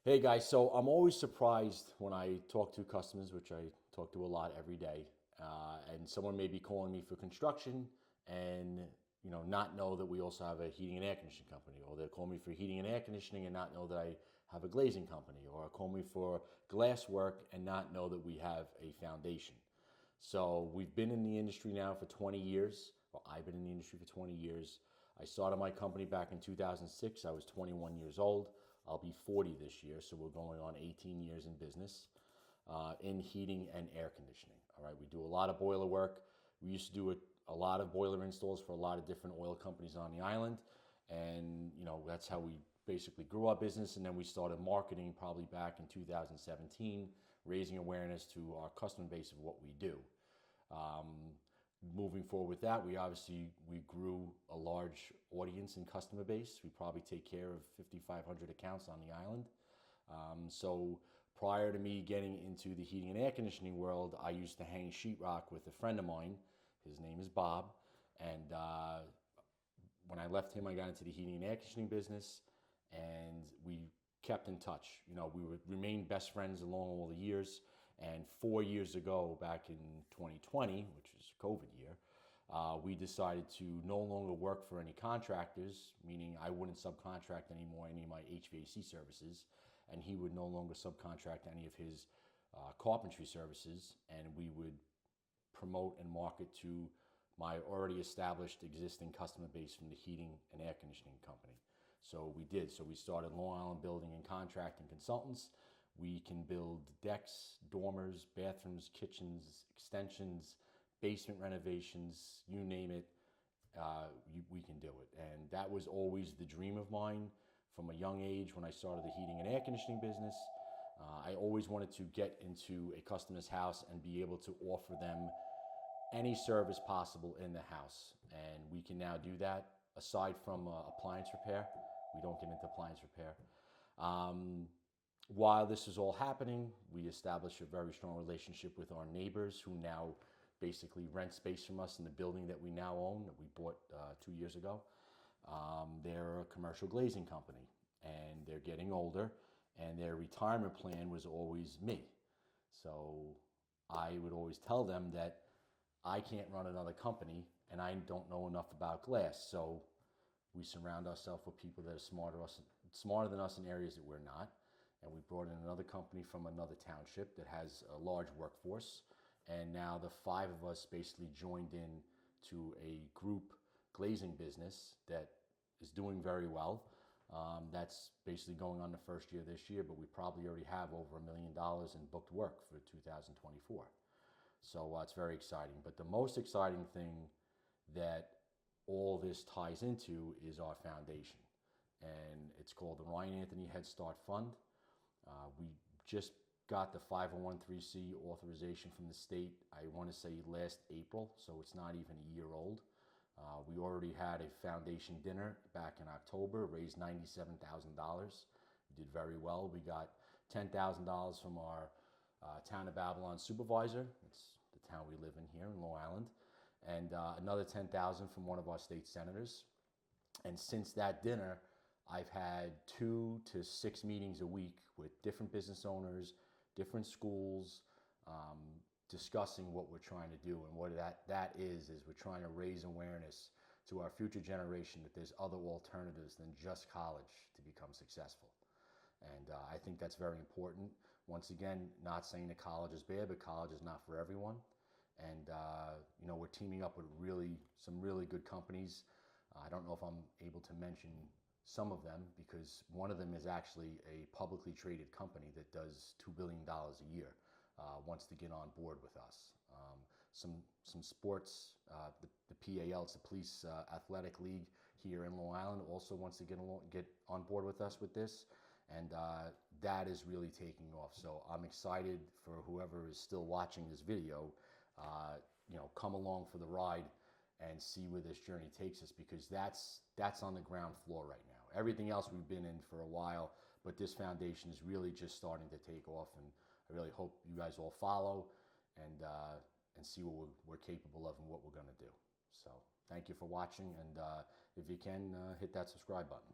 Hey guys, so I'm always surprised when I talk to customers, which I talk to a lot every day, and someone may be calling me for construction and not know that we also have a heating and air conditioning company, or they'll call me for heating and air conditioning and not know that I have a glazing company, or call me for glass work and not know that we have a foundation. So we've been in the industry now for 20 years. Well, I've been in the industry for 20 years. I started my company back in 2006. I was 21 years old. I'll be 40 this year, so we're going on 18 years in business in heating and air conditioning. All right, we do a lot of boiler work. We used to do a lot of boiler installs for a lot of different oil companies on the island, and that's how we basically grew our business. And then we started marketing probably back in 2017, raising awareness to our customer base of what we do. Moving forward with that, we grew a large audience and customer base. We probably take care of 5,500 accounts on the island. So prior to me getting into the heating and air conditioning world, I used to hang sheetrock with a friend of mine. His name is Bob. And when I left him, I got into the heating and air conditioning business, and we kept in touch. We would remain best friends along all the years. And 4 years ago, back in 2020, which is a COVID year, we decided to no longer work for any contractors, meaning I wouldn't subcontract anymore any of my HVAC services, and he would no longer subcontract any of his carpentry services, and we would promote and market to my already established existing customer base from the heating and air conditioning company. So we did. So we started Long Island Building and Contracting Consultants. We can build decks, dormers, bathrooms, kitchens, extensions, basement renovations, you name it, we can do it. And that was always the dream of mine from a young age when I started the heating and air conditioning business. I always wanted to get into a customer's house and be able to offer them any service possible in the house. And we can now do that. Aside from appliance repair, we don't get into appliance repair. While this is all happening, we established a very strong relationship with our neighbors who now basically rent space from us in the building that we now own, that we bought 2 years ago. They're a commercial glazing company, and they're getting older, and their retirement plan was always me. So I would always tell them that I can't run another company, and I don't know enough about glass. So we surround ourselves with people that are smarter than us in areas that we're not. And we brought in another company from another township that has a large workforce. And now the five of us basically joined in to a group glazing business that is doing very well. That's basically going on the first year this year, but we probably already have over $1 million in booked work for 2024. So it's very exciting. But the most exciting thing that all this ties into is our foundation. And it's called the Ryan Anthony Head Start Fund. We just got the 501(c) authorization from the state, I want to say last April, so it's not even a year old. We already had a foundation dinner back in October, raised $97,000. We did very well. We got $10,000 from our Town of Babylon supervisor. It's the town we live in here in Long Island. And another $10,000 from one of our state senators. And since that dinner, I've had 2 to 6 meetings a week with different business owners, different schools, discussing what we're trying to do. And what that is we're trying to raise awareness to our future generation that there's other alternatives than just college to become successful. And I think that's very important. Once again, not saying that college is bad, but college is not for everyone. And we're teaming up with some really good companies. I don't know if I'm able to mention some of them, because one of them is actually a publicly traded company that does $2 billion a year, wants to get on board with us. Some sports, the PAL, it's the Police Athletic League here in Long Island, also wants to get on board with us with this. And that is really taking off. So I'm excited for whoever is still watching this video, come along for the ride and see where this journey takes us, because that's on the ground floor right now. Everything else we've been in for a while, but this foundation is really just starting to take off, and I really hope you guys all follow and see what we're capable of and what we're going to do. So thank you for watching, and if you can, hit that subscribe button.